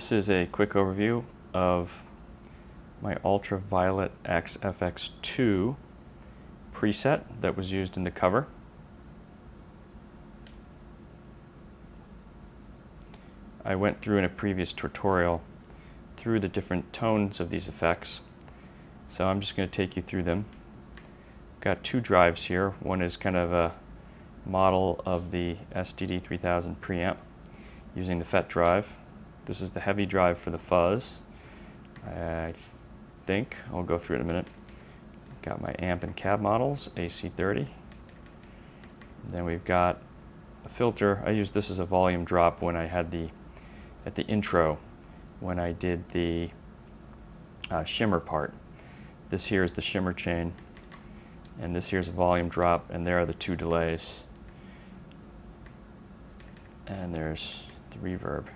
This is a quick overview of my Ultraviolet XFX2 preset that was used in the cover. I went through in a previous tutorial through the different tones of these effects, so I'm just going to take you through them. Got two drives here. One is kind of a model of the STD3000 preamp using the FET drive. This is the heavy drive for the fuzz. I think I'll go through it in a minute. Got my amp and cab models, AC30. Then we've got a filter. I used this as a volume drop when I had at the intro, when I did the shimmer part. This here is the shimmer chain, and this here is a volume drop, and there are the two delays. And there's the reverb.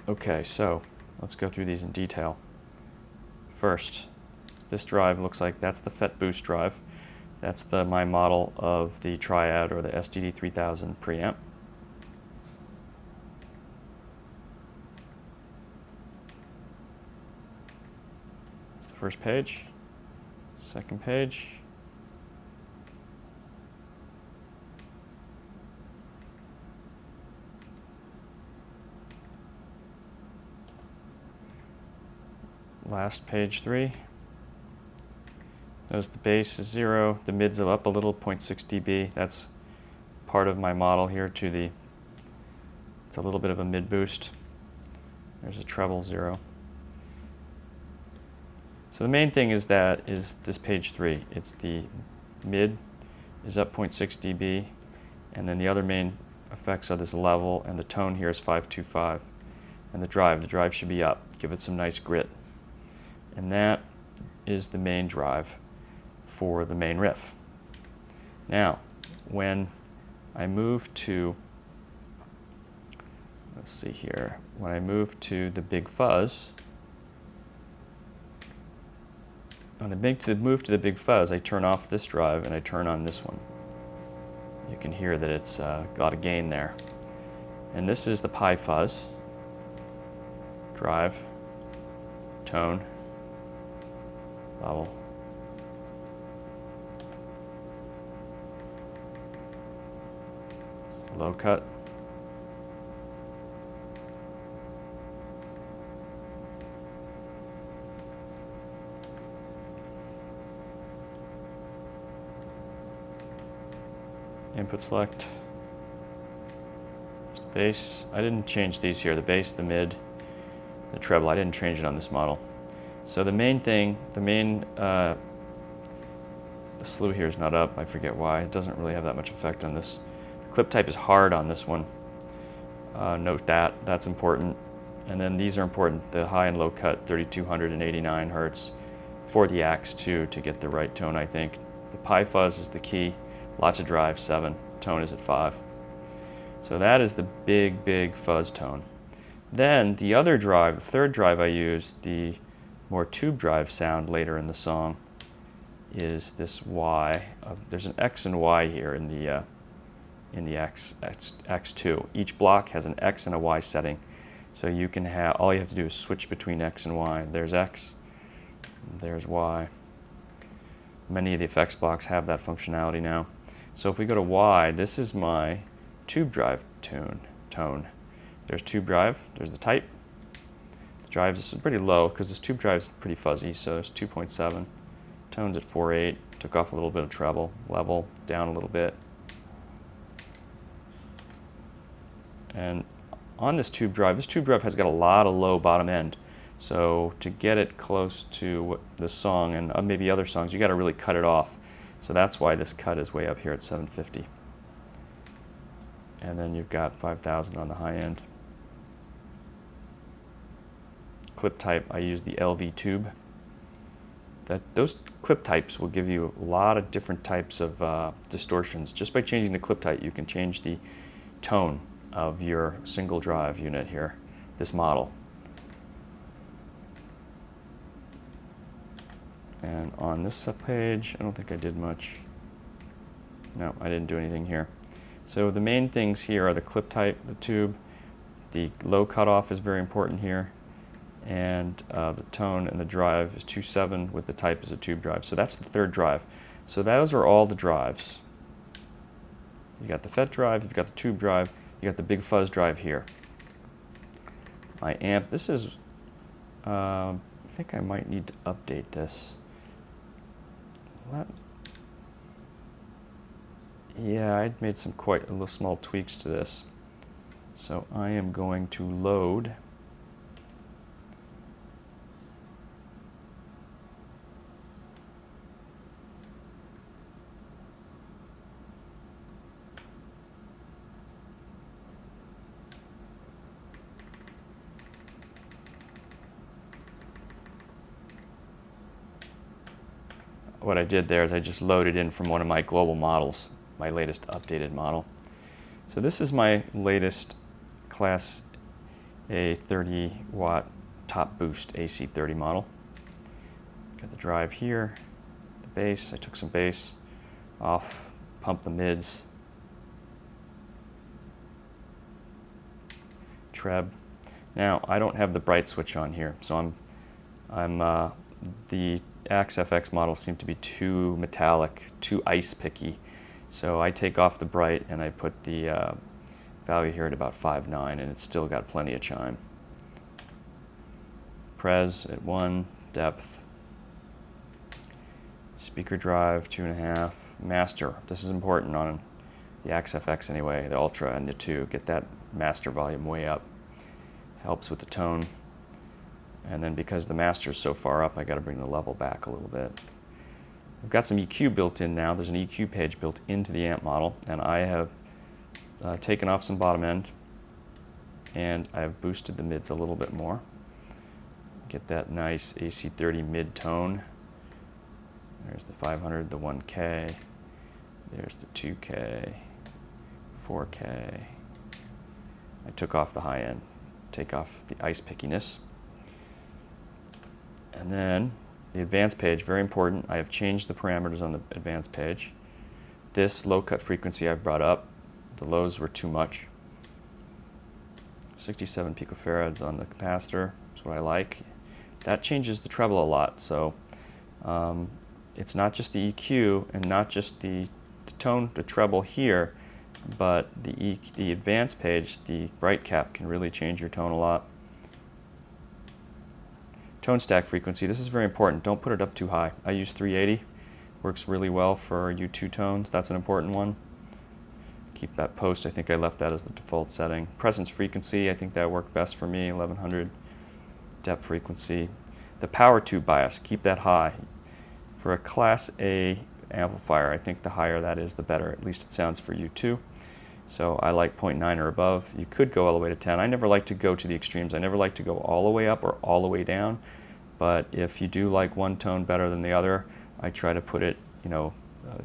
Okay, so let's go through these in detail. First, this drive looks like that's the FET boost drive. That's my model of the Triad or the STD3000 preamp. It's the first page. Second page. Last page 3. Notice the bass is 0, the mid's up a little, 0.6 dB. That's part of my model here it's a little bit of a mid boost. There's a treble 0. So the main thing is this page 3. It's the mid is up 0.6 dB, and then the other main effects are this level, and the tone here is 525. And the drive should be up. Give it some nice grit. And that is the main drive for the main riff. Now, when I move to, let's see here, when I move to the big fuzz, when I move to the big fuzz, I turn off this drive and I turn on this one. You can hear that it's got a gain there. And this is the pi fuzz, drive, tone, level. Low cut. Input select. The bass. I didn't change these here. The bass, the mid, the treble. I didn't change it on this model. So the main thing, the slew here is not up. I forget why. It doesn't really have that much effect on this. The clip type is hard on this one. Note that. That's important. And then these are important. The high and low cut, 3289 hertz for the Axe2 to get the right tone, I think. The pi fuzz is the key. Lots of drive, 7. Tone is at 5. So that is the big fuzz tone. Then the other drive, the third drive I used, the more tube drive sound later in the song, is this Y. There's an X and Y here in the X2. Each block has an X and a Y setting, so you can have, all you have to do is switch between X and Y. There's X, there's Y. Many of the effects blocks have that functionality now. So if we go to Y, this is my tube drive tone. There's tube drive, there's the type. The drive is pretty low because this tube drive is pretty fuzzy, so there's 2.7. Tone's at 4.8, took off a little bit of treble, level down a little bit. And on this tube drive has got a lot of low bottom end. So to get it close to this song and maybe other songs, you got to really cut it off. So that's why this cut is way up here at 750. And then you've got 5000 on the high end. Clip type, I use the LV tube. Those clip types will give you a lot of different types of distortions. Just by changing the clip type, you can change the tone of your single drive unit here, this model. And on this page, I don't think I did much. No, I didn't do anything here. So the main things here are the clip type, the tube, The low cutoff is very important here, and the tone and the drive is 2.7 with the type as a tube drive. So that's the third drive. So those are all the drives. You got the FET drive, you've got the tube drive, you got the big fuzz drive here. My amp, this is, I think I might need to update this. Yeah, I made some quite a little small tweaks to this. So I am going to load what I did there is I just loaded in from one of my global models, my latest updated model. So this is my latest Class A 30 watt top boost AC30 model. Got the drive here, the bass, I took some bass off, pumped the mids, treb. Now I don't have the bright switch on here, so the AXFX models seem to be too metallic, too ice picky. So I take off the bright and I put the value here at about 5.9, and it's still got plenty of chime. Pres at 1, depth. Speaker drive 2.5. Master, this is important on the AXFX anyway, the Ultra and the 2. Get that master volume way up. Helps with the tone. And then because the master's so far up, I got to bring the level back a little bit. I've got some EQ built in now. There's an EQ page built into the amp model, and I have taken off some bottom end, and I have boosted the mids a little bit more. Get that nice AC30 mid tone. There's the 500, the 1K. There's the 2K, 4K. I took off the high end. Take off the ice pickiness. And then the advanced page, very important. I have changed the parameters on the advanced page. This low cut frequency I've brought up. The lows were too much. 67 picofarads on the capacitor is what I like. That changes the treble a lot. So it's not just the EQ and not just the tone to treble here, but the advanced page, the bright cap, can really change your tone a lot. Tone stack frequency, this is very important. Don't put it up too high. I use 380. Works really well for U2 tones. That's an important one. Keep that post. I think I left that as the default setting. Presence frequency, I think that worked best for me, 1100. Depth frequency. The power tube bias, keep that high. For a Class A amplifier, I think the higher that is, the better. At least it sounds for U2. So I like 0.9 or above. You could go all the way to 10. I never like to go to the extremes. I never like to go all the way up or all the way down. But if you do like one tone better than the other, I try to put it,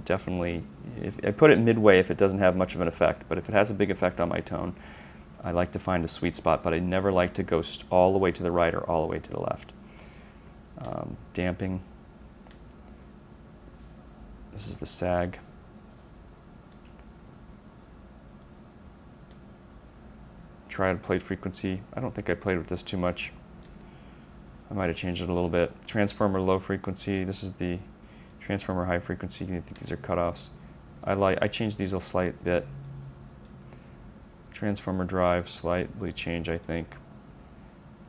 definitely, if I put it midway if it doesn't have much of an effect. But if it has a big effect on my tone, I like to find a sweet spot. But I never like to go all the way to the right or all the way to the left. Damping. This is the sag. Triad plate frequency. I don't think I played with this too much. I might have changed it a little bit. Transformer low frequency. This is the transformer high frequency. I think these are cutoffs. I changed these a slight bit. Transformer drive slightly change, I think.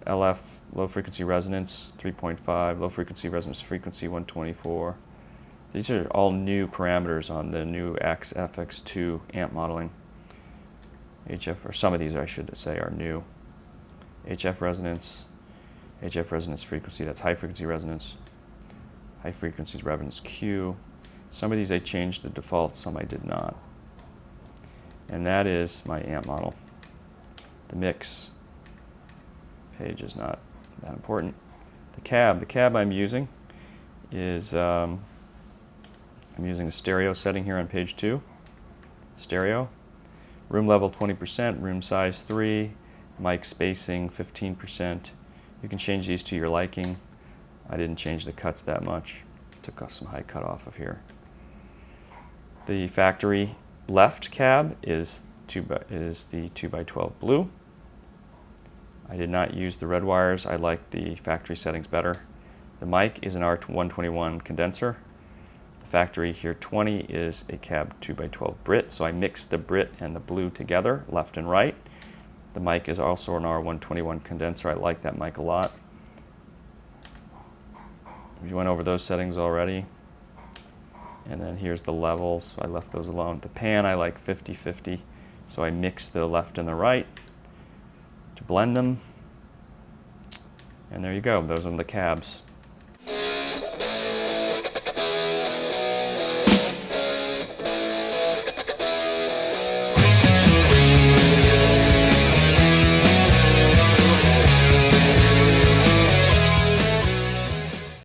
LF low frequency resonance 3.5. Low frequency resonance frequency 124. These are all new parameters on the new AXFX2 amp modeling. HF, or some of these I should say are new. HF resonance frequency, that's high frequency resonance. High frequency resonance Q. Some of these I changed the default, some I did not. And that is my amp model. The mix page is not that important. The cab I'm using is, I'm using a stereo setting here on page 2. Stereo. Room level 20%, room size 3, mic spacing 15%. You can change these to your liking. I didn't change the cuts that much. Took off some high cut off of here. The factory left cab is the 2x12 blue. I did not use the red wires. I like the factory settings better. The mic is an R121 condenser. The factory here 20 is a cab 2x12 Brit, so I mixed the Brit and the blue together, left and right. The mic is also an R121 condenser. I like that mic a lot. We went over those settings already. And then here's the levels. I left those alone. The pan I like 50-50, so I mixed the left and the right to blend them. And there you go. Those are the cabs.